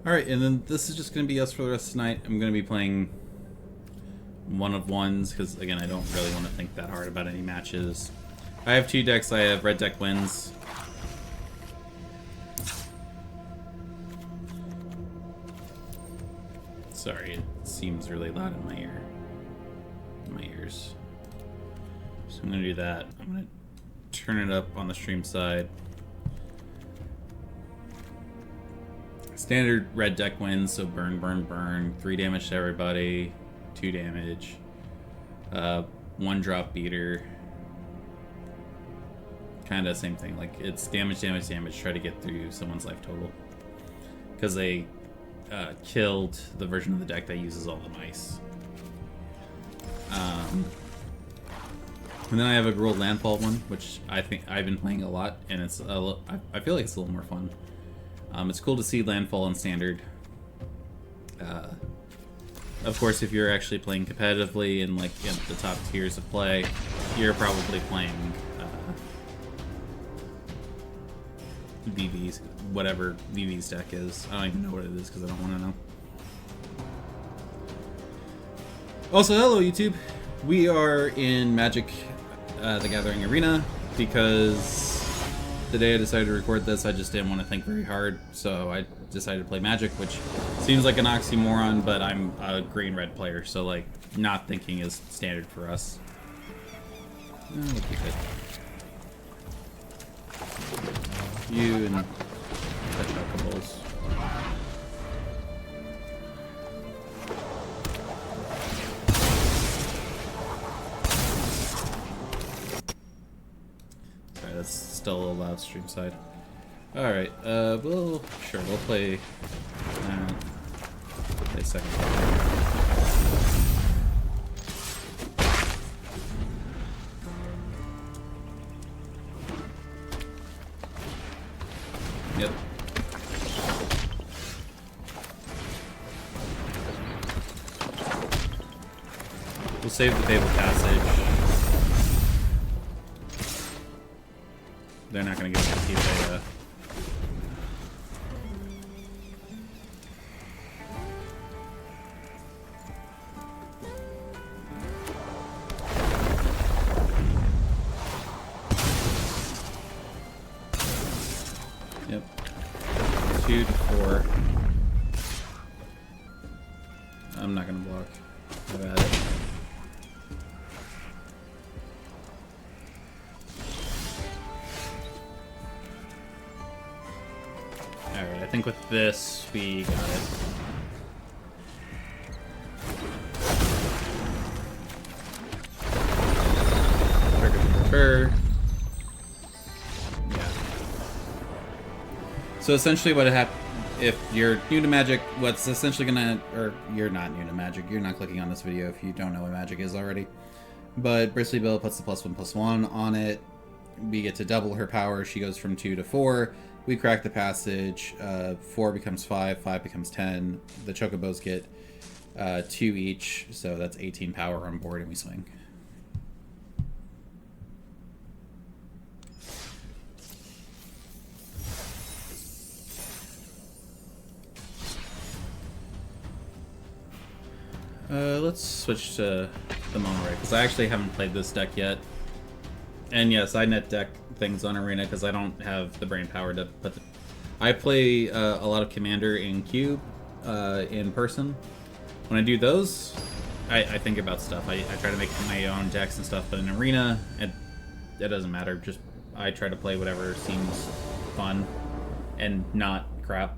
Alright, and then this is just going to be us for the rest of the night. I'm going to be playing one of ones, because, again, I don't really want to think that hard about any matches. I have two decks. I have red deck wins. Sorry, it seems really loud in my ear. In my ears. So I'm going to do that. I'm going to turn it up on the stream side. Standard red deck wins, so burn, burn, burn. 3 damage to everybody. 2 damage. 1 drop beater. Kind of same thing. Like, it's damage, damage, damage. Try to get through someone's life total. Because they killed the version of the deck that uses all the mice. And then I have a Gruul Landfall one, which I think I've been playing a lot, and it's I feel like it's a little more fun. It's cool to see Landfall in Standard. Of course, if you're actually playing competitively and like in the top tiers of play, you're probably playing VV's, whatever VV's deck is. I don't even know what it is because I don't want to know. Also, hello YouTube. We are in Magic the Gathering Arena because the day I decided to record this, I just didn't want to think very hard, so I decided to play Magic, which seems like an oxymoron, but I'm a green-red player, so like not thinking is standard for us. We'll keep it. You and touch alcohols. Sorry, that's still a little loud stream side. Alright, we'll play second. Yep. We'll save the Fabled Passage. They're not going to get to keep a... Yep. 2 to 4. I'm not going to block. Have at it. Alright, I think with this, we got it. Trigger. Yeah. So essentially what happened, if you're new to Magic, what's essentially gonna, or you're not new to Magic, you're not clicking on this video if you don't know what Magic is already. But Bristly Bill puts the +1/+1 on it. We get to double her power. She goes from 2 to 4. We crack the passage. 4 becomes 5. 5 becomes 10. The Chocobos get 2 each, so that's 18 power on board, and we swing. Let's switch to the Mono Ray, because I actually haven't played this deck yet. And yes, I net deck things on Arena because I don't have the brain power to put the... I play a lot of Commander in Cube in person. When I do those, I think about stuff. I try to make my own decks and stuff, but in Arena, it doesn't matter. Just I try to play whatever seems fun and not crap.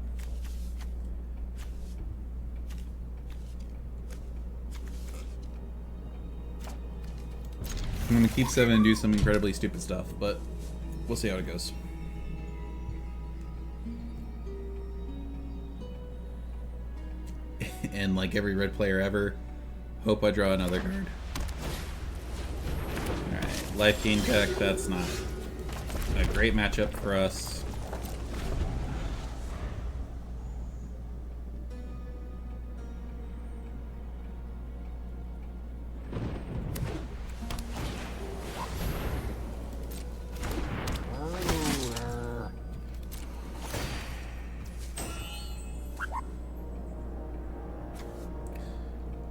I'm gonna keep 7 and do some incredibly stupid stuff, but we'll see how it goes. And like every red player ever, hope I draw another card. Alright, Life Gain deck, that's not a great matchup for us.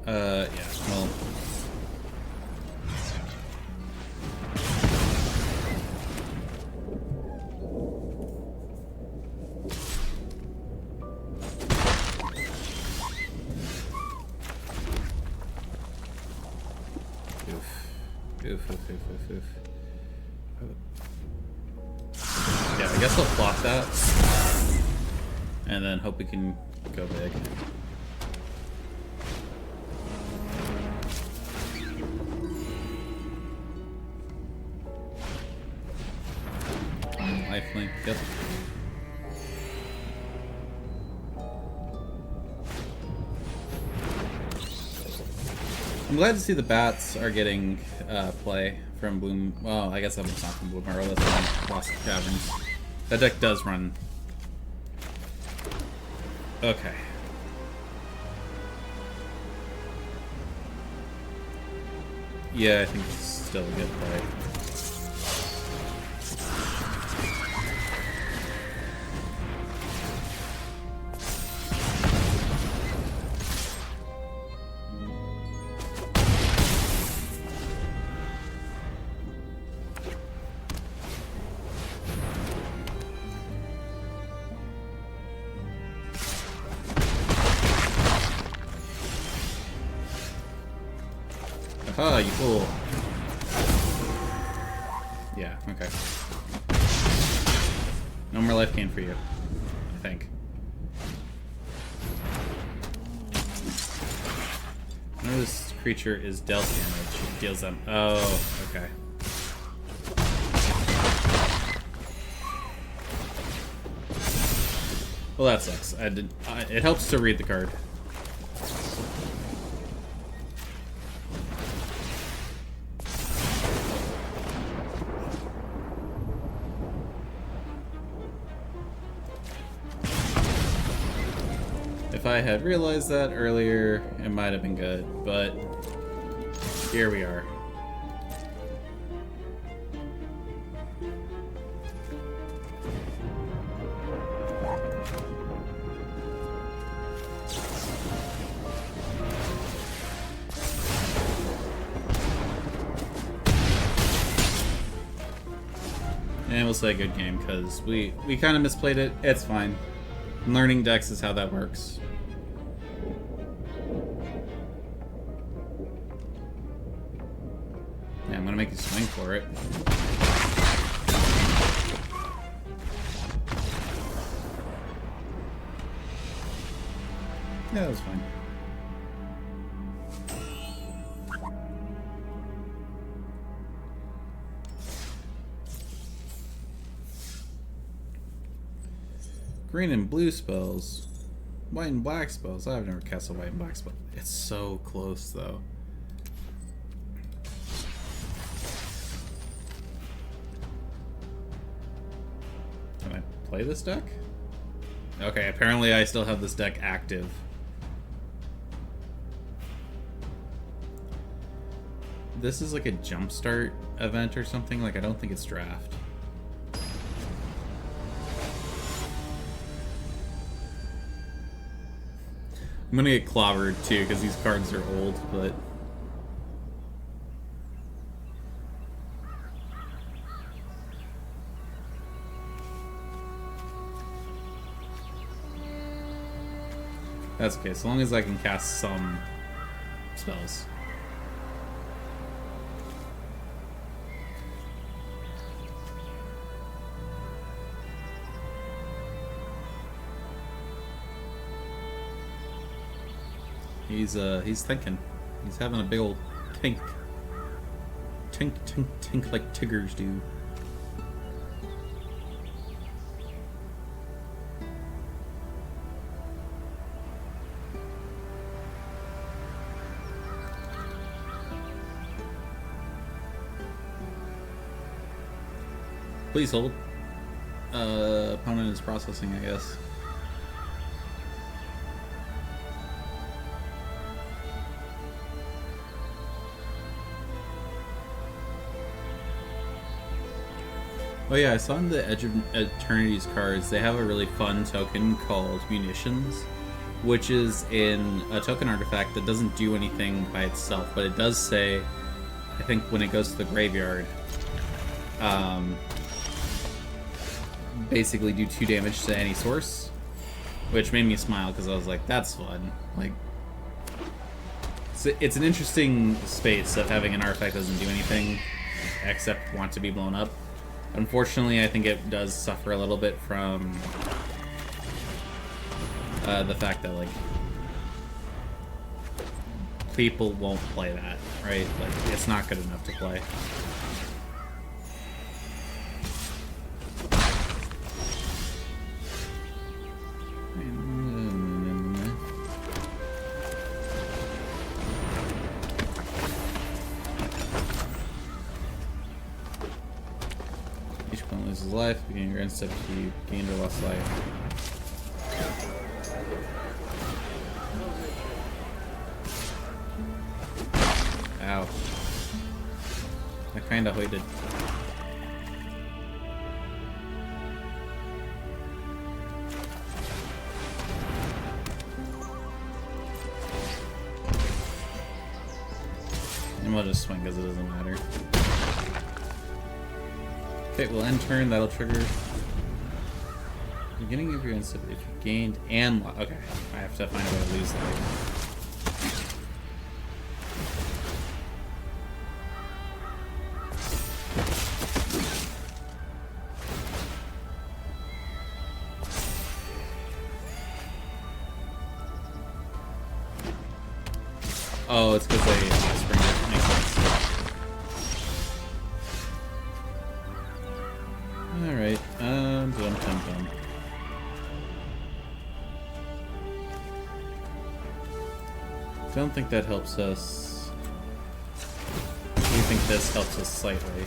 Yeah, well... Oof. Yeah, I guess I'll flop that. And then hope we can go big. Lifelink, yep. I'm glad to see the bats are getting play from Bloom. Well, I guess that was not from Bloom Arrow, that's from Lost Caverns. That deck does run. Okay. Yeah, I think it's still a good play. Aha, you fool. Yeah, okay. No more life gain for you, I think. When this creature is dealt damage, it deals them. Oh, okay. Well, that sucks. It helps to read the card. If I had realized that earlier, it might have been good, but here we are. And we'll say good game, because we kind of misplayed it. It's fine. Learning decks is how that works. Yeah, I'm gonna make you swing for it. Yeah, that was fine. Green and blue spells. White and black spells. I've never cast a white and black spell. It's so close, though. Can I play this deck? Okay, apparently I still have this deck active. This is like a jumpstart event or something. Like, I don't think it's draft. I'm gonna get clobbered too, because these cards are old, but... That's okay, so long as I can cast some spells. He's thinking. He's having a big old tink. Tink like Tiggers do. Please hold. Opponent is processing, I guess. Oh yeah, I saw in the Edge of Eternity's cards, they have a really fun token called Munitions. which is in a token artifact that doesn't do anything by itself, but it does say, I think when it goes to the graveyard, basically do 2 damage to any source, which made me smile because I was like, that's fun. Like, it's an interesting space of having an artifact that doesn't do anything except want to be blown up. Unfortunately, I think it does suffer a little bit from the fact that, like, people won't play that, right? Like, it's not good enough to play. Each opponent loses life, beginning your end step, you gained or lost life. Ow. I kinda waited. And we'll just swing because it doesn't matter. Okay, we'll end turn, that'll trigger. Beginning of your instant, if you gained and okay, I have to find a way to lose that. Oh, it's because they spring it. Makes sense. Alright, dum. Don't think that helps us. Do you think this helps us slightly?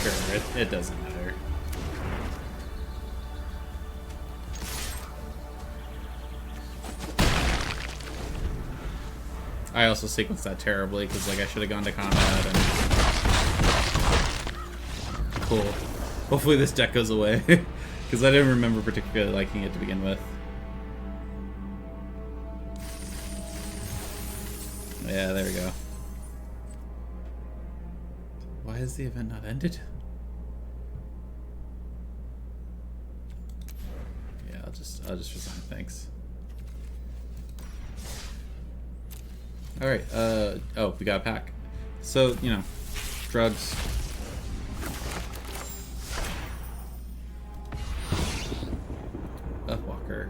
Sure, it doesn't matter. I also sequenced that terribly because, like, I should have gone to combat and... Cool. Hopefully this deck goes away because I didn't remember particularly liking it to begin with. Yeah, there we go. Why is the event not ended? Yeah, I'll just resign, thanks. Alright, oh, we got a pack. So, you know, drugs. Walker.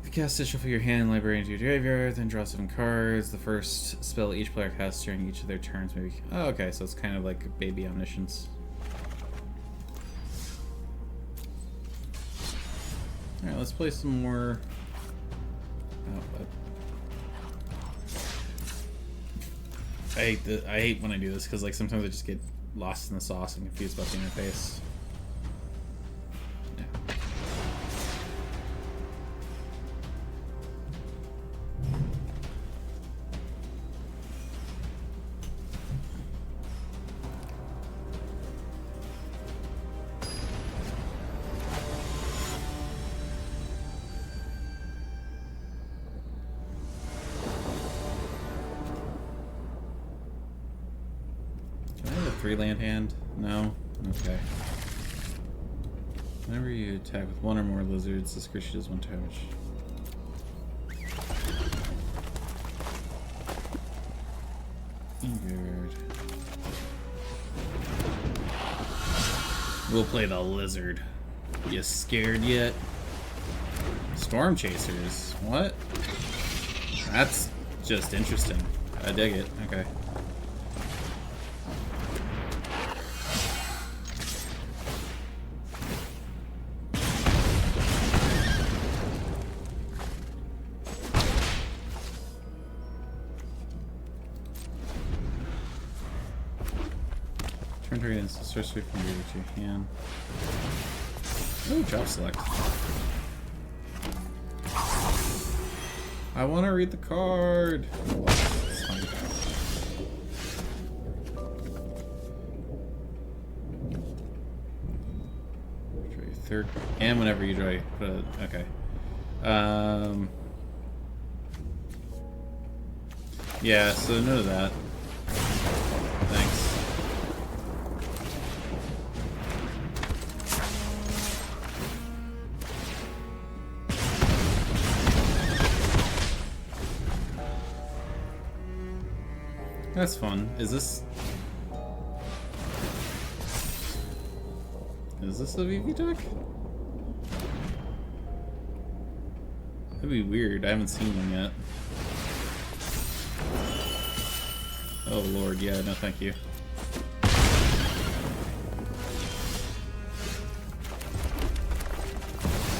If you cast it, shuffle your hand library into your graveyard, then draw 7 cards. The first spell each player casts during each of their turns, maybe. Oh, okay, so it's kind of like baby omniscience. Alright, let's play some more. Oh, what? I hate when I do this because, like, sometimes I just get lost in the sauce and confused about the interface. Yeah. Can I have a 3-land hand? No? Okay. Whenever you attack with 1 or more lizards, this creature does 1 damage. Weird. We'll play the lizard. You scared yet? Storm chasers. What? That's just interesting. I dig it. Okay. Turn target instant sorcery from your to your hand. Ooh, drop select. I want to read the card. It's fine. Draw your third, and whenever you draw, okay. Yeah, so no to that. Thanks. That's fun. Is this a VV deck? That'd be weird. I haven't seen them yet. Oh lord, yeah, no thank you.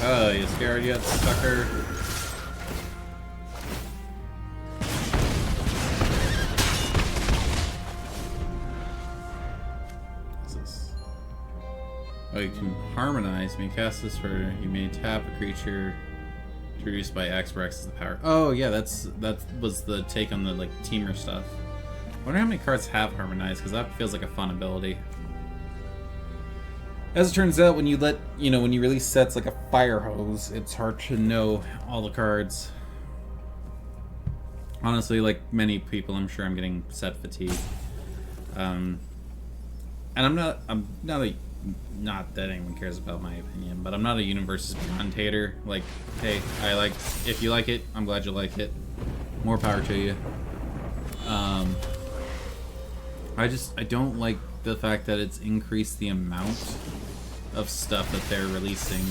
Oh, you scared yet, sucker? What's this? Oh, you can harmonize. When you cast this for you may tap a creature reduced by X, where X is the power. Oh yeah, that was the take on the like teamer stuff. I wonder how many cards have harmonized, because that feels like a fun ability. As it turns out, when you when you release sets like a fire hose, it's hard to know all the cards. Honestly, like many people, I'm sure I'm getting set fatigue. And not that anyone cares about my opinion, but I'm not a Universes Beyond hater. Like, hey, if you like it, I'm glad you like it. More power to you. I don't like the fact that it's increased the amount of stuff that they're releasing.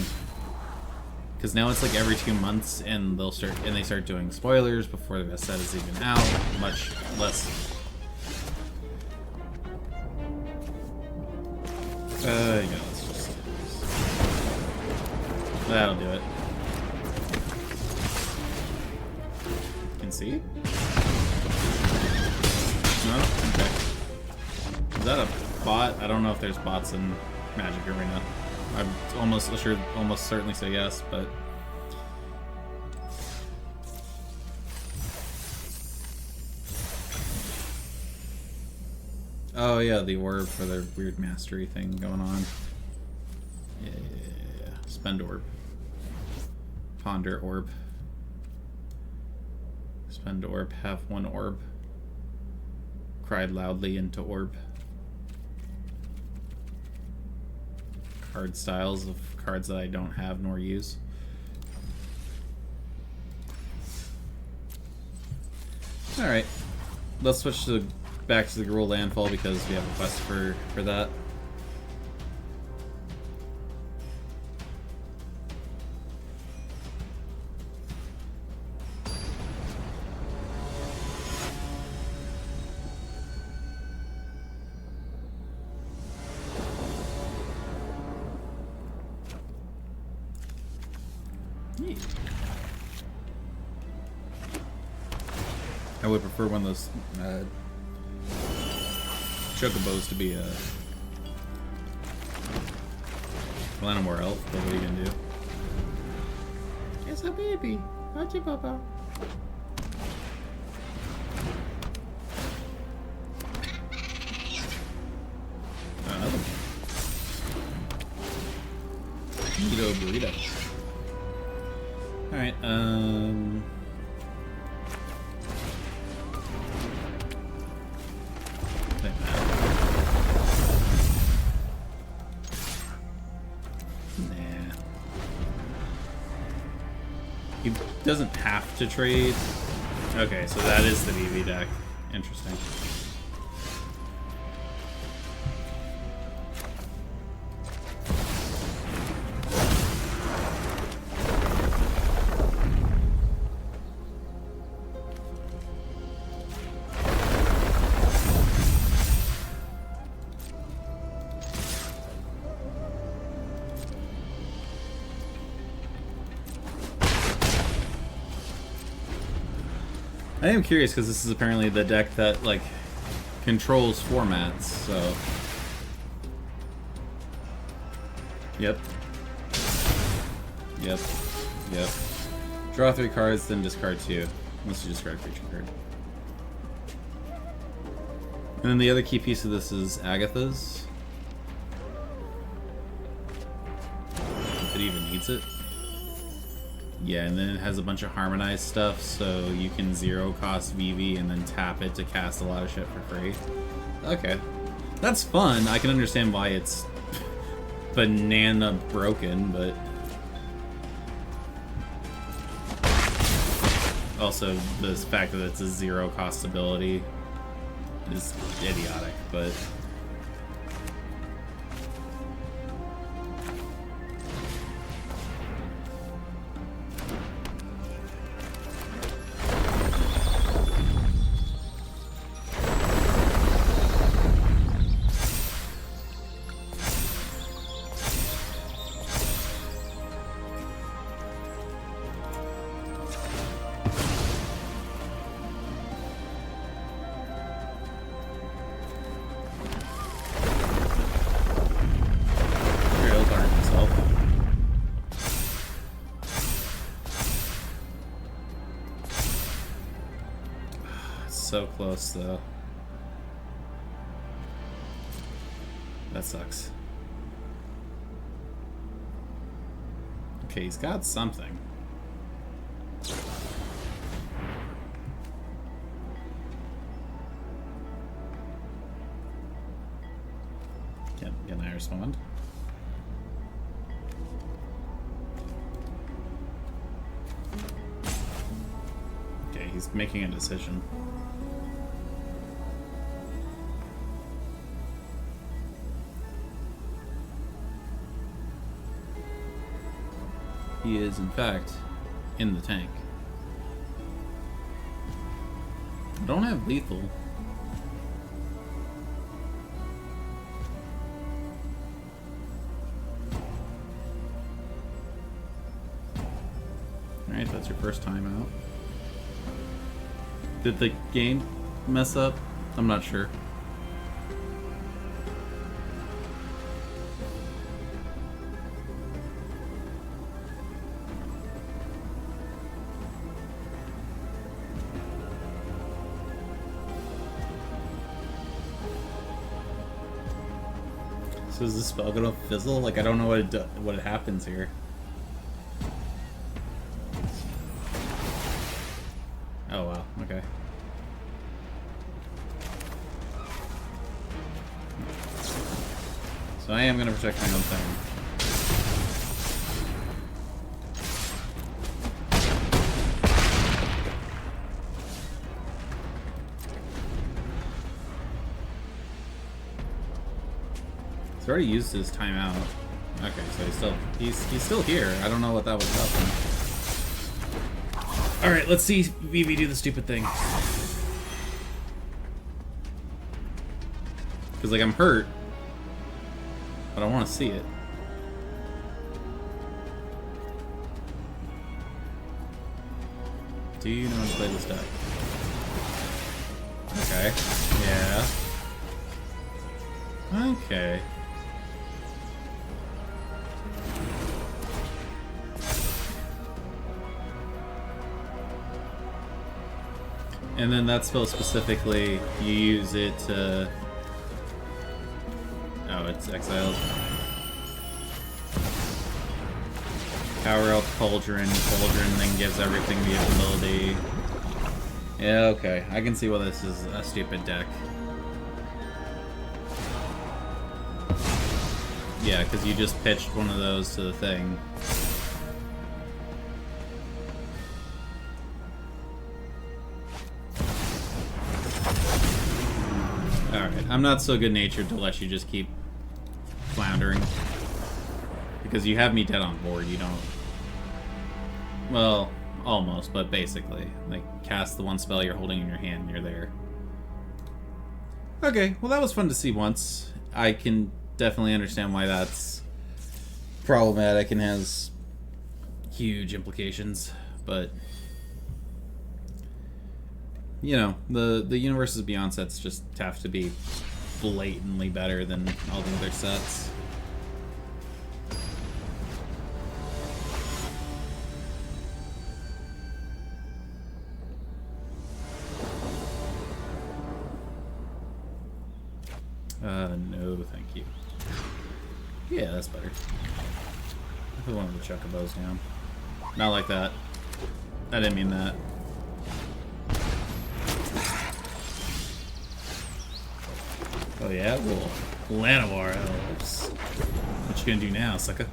Because now it's like every 2 months, and they start doing spoilers before the set is even out. Much less. Yeah, let's just. That'll do it. Concede? No? Okay. Is that a bot? I don't know if there's bots in Magic Arena. I'm almost certainly say yes, but. Oh yeah, the orb for their weird mastery thing going on. Yeah. Spend orb. Ponder orb. Spend orb, have one orb. Cried loudly into orb. Card styles of cards that I don't have nor use. Alright. Let's switch back to the Gruul Landfall because we have a quest for that. I would prefer one of those chocobos to be a Glenamore elf, but what are you gonna do? It's a baby. Hachi Papa. Burrito burrito. Alright, he doesn't have to trade. Okay, so that is the VV deck. Interesting. I am curious because this is apparently the deck that like controls formats, so yep. Draw 3 cards, then discard 2. Once you discard a creature card. And then the other key piece of this is Agatha's. If it even needs it. Yeah, and then it has a bunch of harmonized stuff, so you can 0-cost VV and then tap it to cast a lot of shit for free. Okay. That's fun. I can understand why it's banana broken, but... Also, the fact that it's a 0-cost ability is idiotic, but... So close, though. That sucks. Okay, he's got something. Get an Iris Wand. Okay, he's making a decision. He is, in fact, in the tank. I don't have lethal. Alright, that's your first time out. Did the game mess up? I'm not sure. So is this spell gonna fizzle? Like, I don't know what happens here. Oh wow, okay. So I am gonna protect my own thing. He's already used his timeout. Okay, so he's still here. I don't know what that was about. All right, let's see Vivi do the stupid thing. Because like I'm hurt, but I want to see it. Do you know how to play this deck? Okay. Yeah. Okay. And then that spell specifically, you use it to... Oh, it's exiled. Power Elf Cauldron. Cauldron then gives everything the ability. Yeah, okay. I can see why this is a stupid deck. Yeah, because you just pitched one of those to the thing. Alright, I'm not so good-natured to let you just keep floundering. Because you have me dead on board, you don't... Well, almost, but basically. Like, cast the one spell you're holding in your hand and you're there. Okay, well that was fun to see once. I can definitely understand why that's problematic and has huge implications, but... You know, the Universes Beyond sets just have to be blatantly better than all the other sets. No, thank you. Yeah, that's better. I put one of the chocobos down. Not like that. I didn't mean that. Oh yeah? Well, Llanowar elves. What you gonna do now, sucker?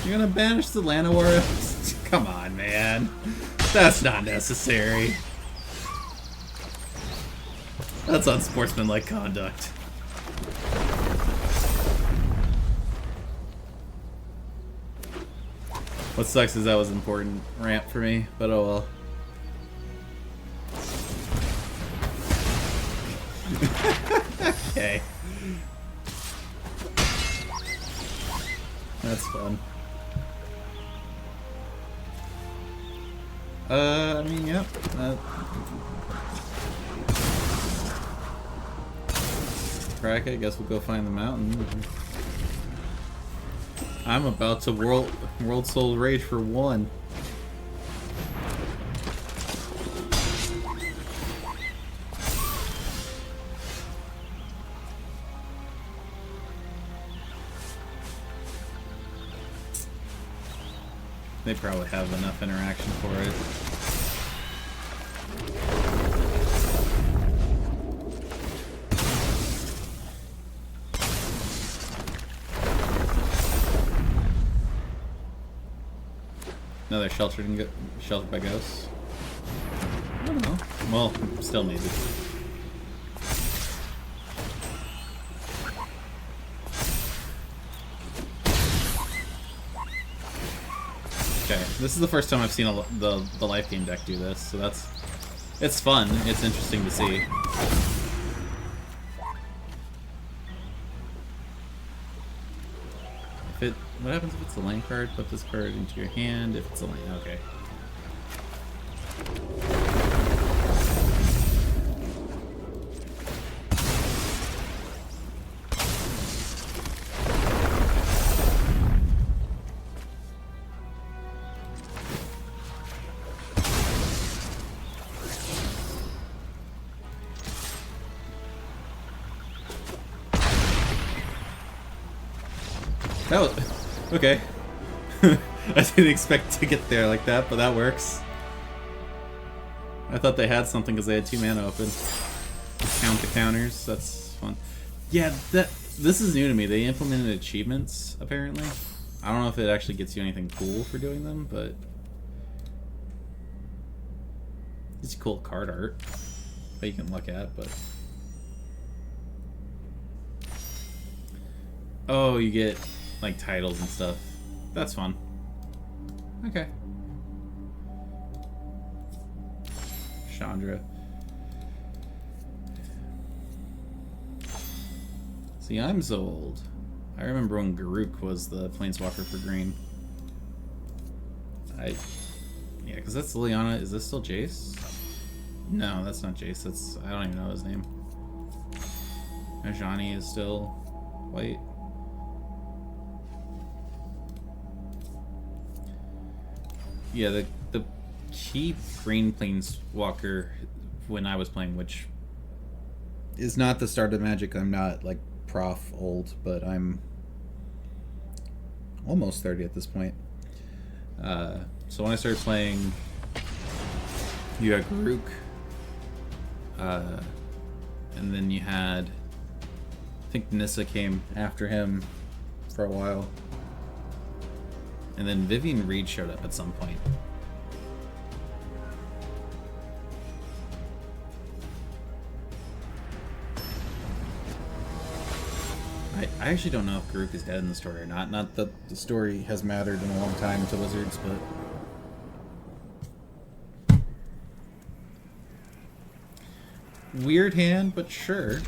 You're gonna banish the Llanowar elves? Come on, man. That's not necessary. That's unsportsmanlike conduct. What sucks is that was an important ramp for me, but oh well. Okay. That's fun. I mean, yep. Crack it, I guess we'll go find the mountain. I'm about to world soul rage for one. They probably have enough interaction for it. Another sheltered by ghosts. I don't know. Well, still maybe. Okay, this is the first time I've seen the life gain deck do this, so it's fun. It's interesting to see. What happens if it's a lane card? Put this card into your hand. If it's a lane, okay. That was okay. I didn't expect to get there like that, but that works. I thought they had something because they had 2 mana open. Count the counters. That's fun. Yeah, this is new to me. They implemented achievements apparently. I don't know if it actually gets you anything cool for doing them, but it's cool card art that you can look at. But oh, you get like titles and stuff. That's fun. Okay. Chandra. See, I'm so old. I remember when Garruk was the planeswalker for green. Yeah, because that's Liliana. Is this still Jace? No, that's not Jace. That's, I don't even know his name. Ajani is still white. Yeah, the key green planeswalker when I was playing, which is not the start of Magic. I'm not like prof old, but I'm almost 30 at this point. So when I started playing, you had Garruk, and then you had, I think Nissa came after him for a while. And then Vivian Reed showed up at some point. I actually don't know if Garruk is dead in the story or not. Not that the story has mattered in a long time to Wizards, but... Weird hand, but sure.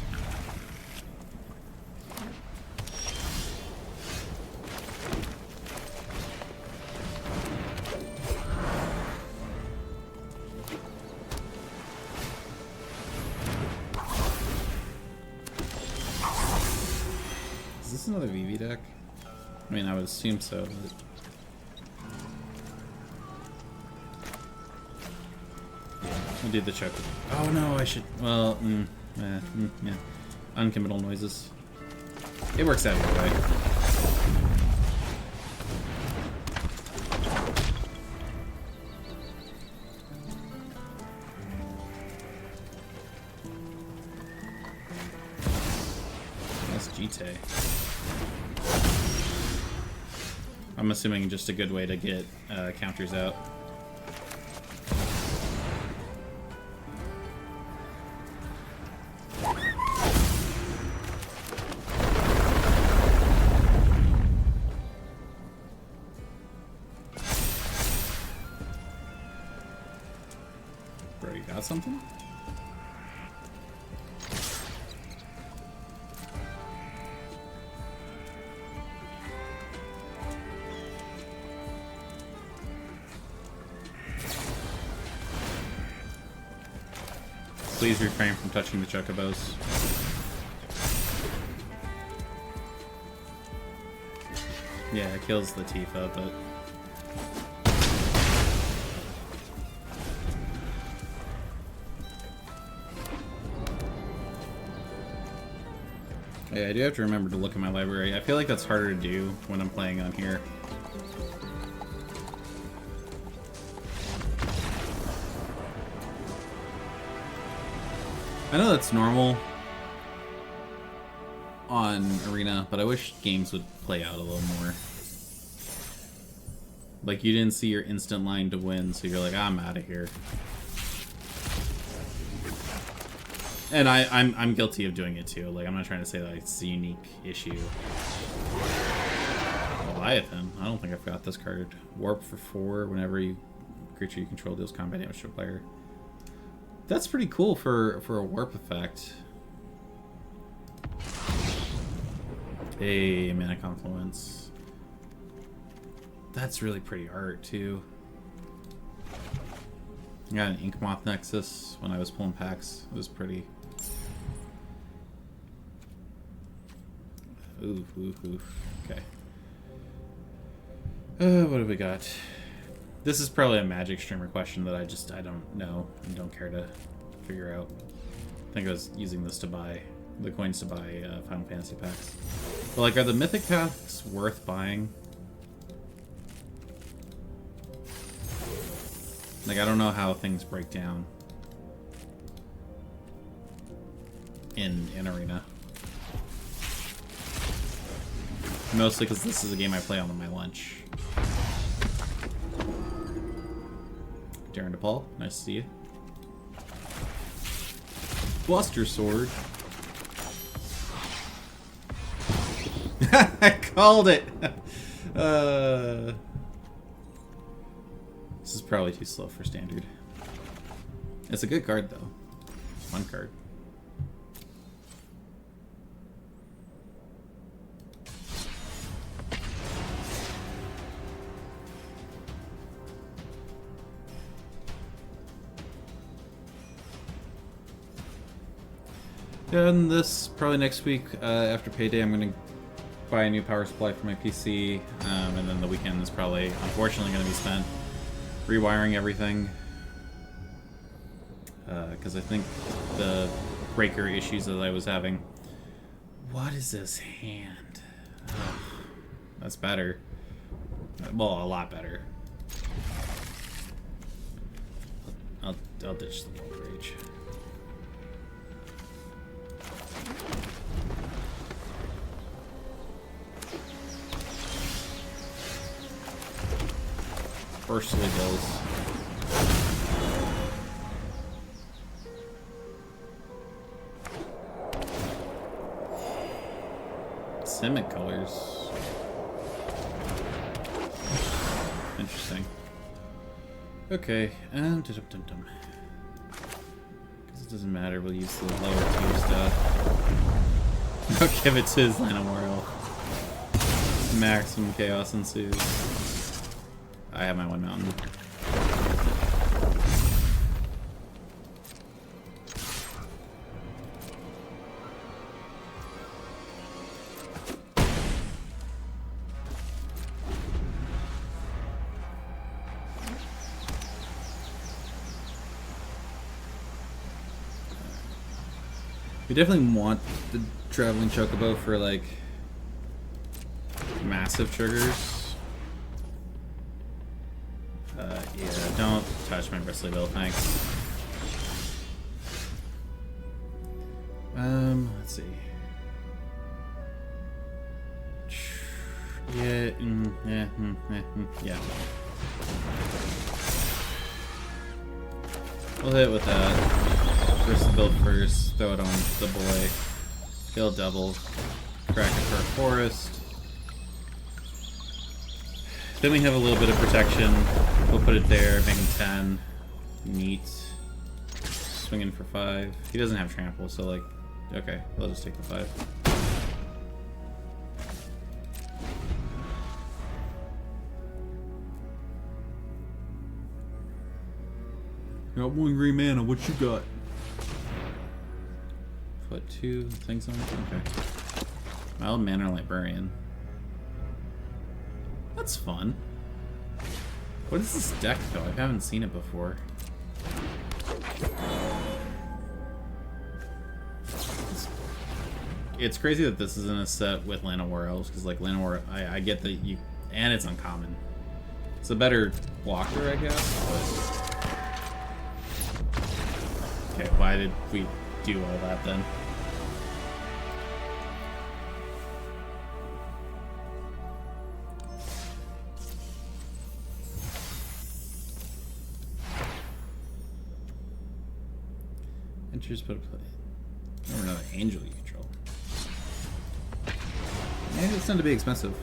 Is this another VV deck? I mean, I would assume so, but... We'll do the choke. Oh no, I should. Well, yeah. Uncommittal noises. It works out either way. That's GT. I'm assuming just a good way to get counters out. Bro, you got something? Please refrain from touching the chocobos. Yeah, it kills the Tifa, but... Yeah, I do have to remember to look at my library. I feel like that's harder to do when I'm playing on here. I know that's normal on Arena, but I wish games would play out a little more. Like, you didn't see your instant line to win, so you're like, I'm out of here. And I'm guilty of doing it too. Like, I'm not trying to say that it's a unique issue. Leviathan. I don't think I forgot this card. Warp for 4 whenever creature you control deals combat damage to a player. That's pretty cool for a warp effect. Hey, Mana Confluence. That's really pretty art too. I got an Ink Moth Nexus when I was pulling packs. It was pretty. Ooh. Okay. What have we got? This is probably a Magic streamer question that I don't know and don't care to figure out. I think I was using this to buy the coins to buy Final Fantasy packs. But like, are the Mythic packs worth buying? Like, I don't know how things break down in Arena. Mostly because this is a game I play on my lunch. Darren DePaul, nice to see you. Bluster Sword. I called it! This is probably too slow for standard. It's a good card, though. Fun card. And this, probably next week, after payday, I'm going to buy a new power supply for my PC, and then the weekend is probably, unfortunately, going to be spent rewiring everything. Because I think the breaker issues that I was having... What is this hand? Ugh, that's better. Well, a lot better. I'll ditch the Bolt Rage. Firstly bills. Simic colors. Interesting. Okay, and because it doesn't matter, we'll use the lower tier stuff. I'll give it to his Llanowar. Maximum chaos ensues. I have my one mountain. We definitely want the traveling chocobo for like massive triggers. Yeah, don't touch my bristly bill, thanks. Let's see. Yeah. We'll hit with that. Bristly bill first, throw it on the boy. He'll double. Crack it for a forest. Then we have a little bit of protection. We'll put it there, make him 10. Neat. Swinging for 5. He doesn't have trample, so like, okay, we'll just take the 5. Got 1 green mana, what you got? Put 2 things on it? Okay. Mild Manor Librarian. That's fun. What is this deck, though? I haven't seen it before. It's crazy that this isn't a set with Land of War Elves, because, like, Land of War... I get that you... And it's uncommon. It's a better blocker, I guess, but... Okay, why did we do all that, then? Enters, put a play. Or another angel you control. Maybe it's not to be expensive.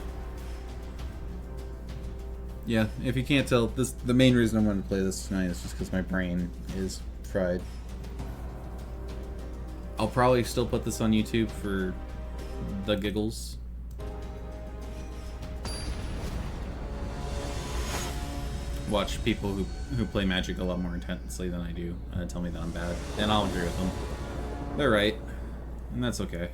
Yeah, if you can't tell, the main reason I wanted to play this tonight is just because my brain is fried. I'll probably still put this on YouTube for the giggles. Watch people who play Magic a lot more intensely than I do tell me that I'm bad, and I'll agree with them. They're right, and that's okay.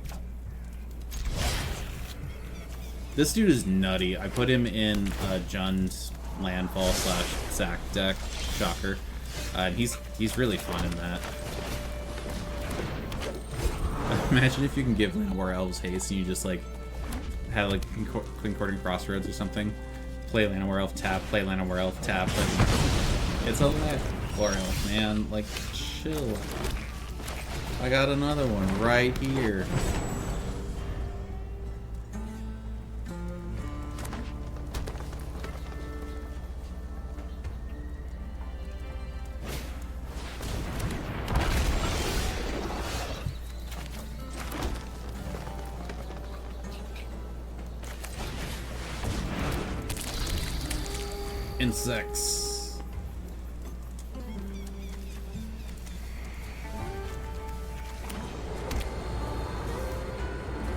This dude is nutty. I put him in Jund's landfall / sack deck, shocker, and he's really fun in that. Imagine if you can give Land of War Elves haste and you just like have like Concordant Crossroads or something. Play Land of War Elf, tap, play Land of War Elf, tap. It's a Land of War Elf, man. Like, chill. I got another one right here. Insects.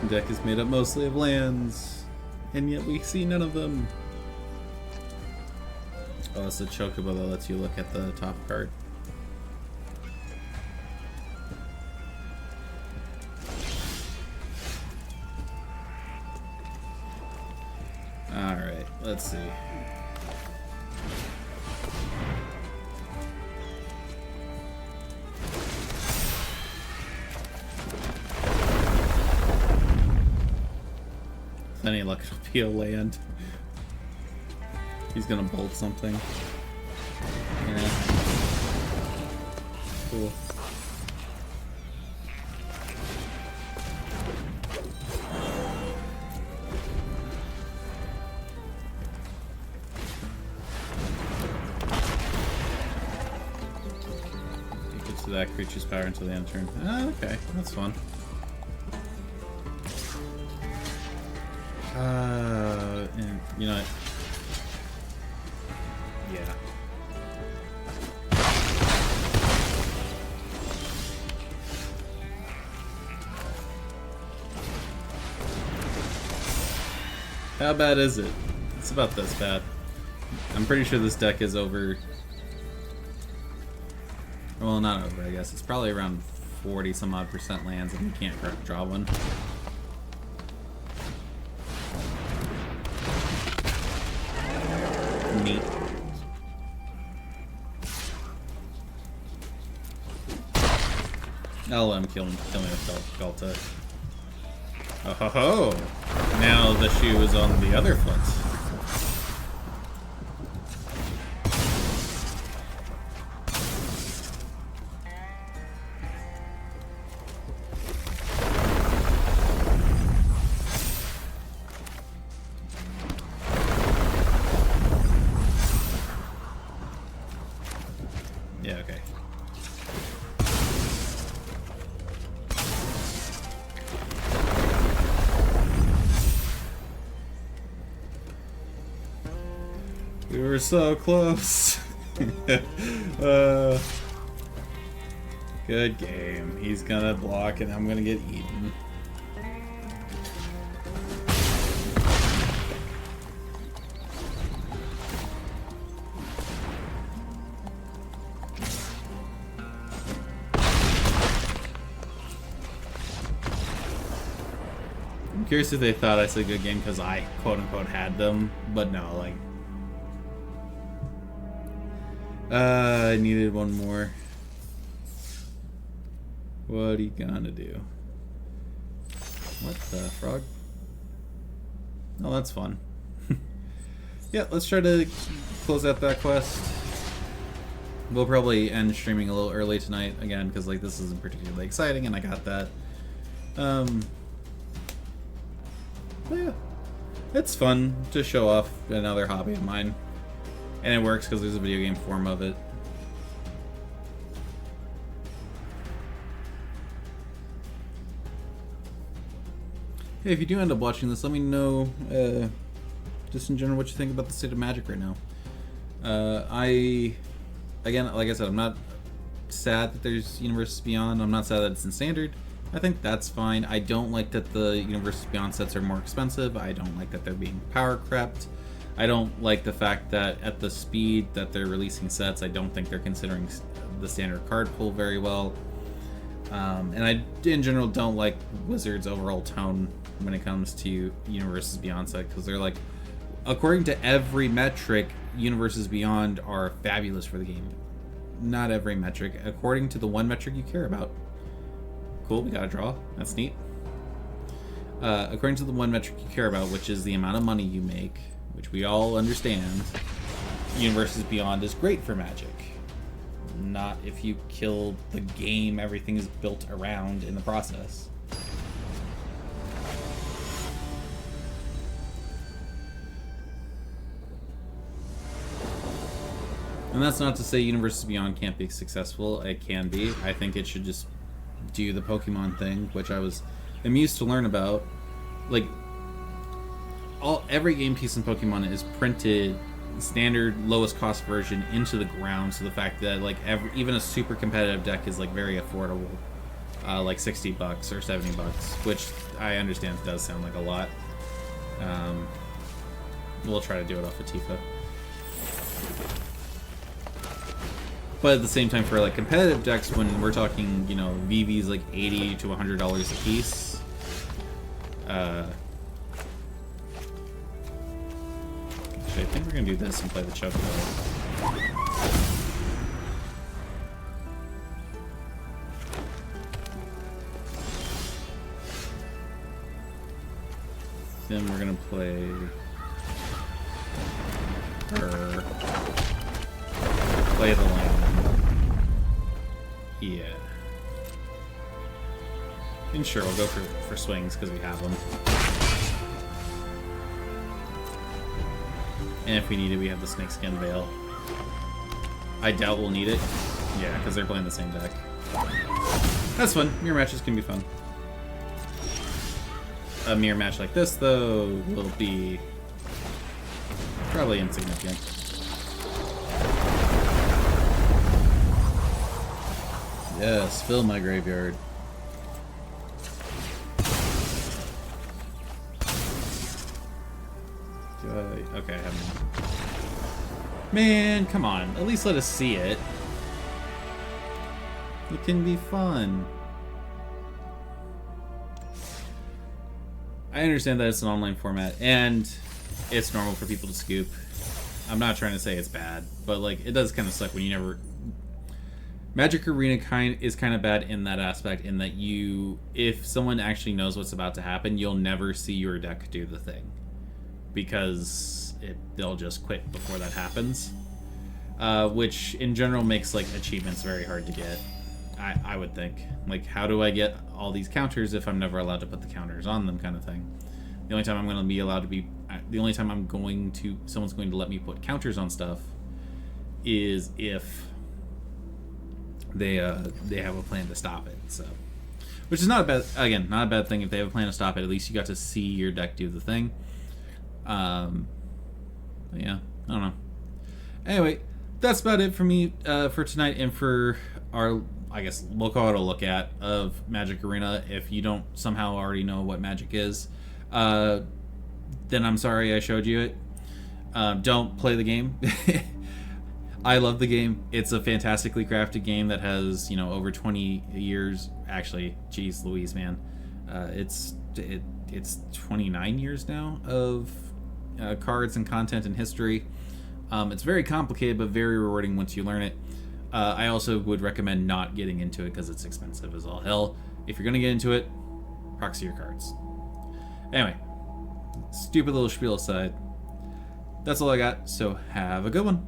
The deck is made up mostly of lands, and yet we see none of them. Oh, it's a chocobo that lets you look at the top card. Alright, let's see. Any luck, it'll be a land. He's gonna bolt something. Yeah. Cool. He gets to that creature's power until the end of turn. Ah, okay, that's fun. And you know what? Yeah. How bad is it? It's about this bad. I'm pretty sure this deck is over. Well, not over, I guess. It's probably around 40 some odd % lands and you can't draw one. Neat. I'll let him kill me with Galta. Oh ho ho! Now the shoe is on the other foot. Yeah, okay. We were so close. Good game. He's gonna block and I'm gonna get eaten. I'm curious if they thought I said good game because I quote-unquote had them, but no, like... I needed one more. What are you gonna do? What the frog? Oh, that's fun. Yeah, let's try to close out that quest. We'll probably end streaming a little early tonight again because like this isn't particularly exciting, and I got that. But yeah, it's fun to show off another hobby of mine, and it works because there's a video game form of it. Hey, if you do end up watching this, let me know, just in general, what you think about the state of Magic right now. Again, like I said, I'm not sad that there's Universes Beyond. I'm not sad that it's in Standard. I think that's fine. I don't like that the Universes Beyond sets are more expensive. I don't like that they're being power crept. I don't like the fact that at the speed that they're releasing sets, I don't think they're considering the standard card pool very well. And I, in general, don't like Wizards' overall tone when it comes to Universes Beyond set, because they're like, according to every metric, Universes Beyond are fabulous for the game. Not every metric. According to the one metric you care about. Cool, we got a draw. That's neat. According to the one metric you care about, which is the amount of money you make, which we all understand, Universes Beyond is great for Magic. Not if you kill the game everything is built around in the process. And that's not to say Universes Beyond can't be successful. It can be. I think it should just do the Pokemon thing, which I was amused to learn about. Like, every game piece in Pokemon is printed standard lowest cost version into the ground, so the fact that like even a super competitive deck is like very affordable, like $60 or $70, which I understand does sound like a lot. We'll try to do it off of Tifa. But at the same time, for like competitive decks, when we're talking, you know, VV's like $80 to $100 a piece. Actually, I think we're gonna do this and play the Chocobo. Then we're gonna play her. Play the land. Yeah. And sure, we'll go for swings because we have them. And if we need it, we have the Snakeskin Veil. I doubt we'll need it. Yeah, because they're playing the same deck. That's fun. Mirror matches can be fun. A mirror match like this, though, will be probably insignificant. Yes, fill my graveyard. Do I? Okay, I haven't. Man, come on. At least let us see it. It can be fun. I understand that it's an online format, and it's normal for people to scoop. I'm not trying to say it's bad, but like it does kind of suck when you never... Magic Arena is kind of bad in that aspect, in that if someone actually knows what's about to happen, you'll never see your deck do the thing, because they'll just quit before that happens, which in general makes like achievements very hard to get. I would think, like, how do I get all these counters if I'm never allowed to put the counters on them, kind of thing. The only time I'm going to be allowed to be, the only time someone's going to let me put counters on stuff is if they have a plan to stop it. So, which is not a bad thing. If they have a plan to stop it, at least you got to see your deck do the thing. But yeah, I don't know. Anyway, that's about it for me for tonight, and for our, I guess we'll call it a look at of Magic Arena. If you don't somehow already know what Magic is, then I'm sorry I showed you it. Don't play the game. I love the game. It's a fantastically crafted game that has, over 20 years. Actually, geez Louise, man. It's 29 years now of cards and content and history. It's very complicated, but very rewarding once you learn it. I also would recommend not getting into it because it's expensive as all hell. If you're going to get into it, proxy your cards. Anyway, stupid little spiel aside, that's all I got, so have a good one.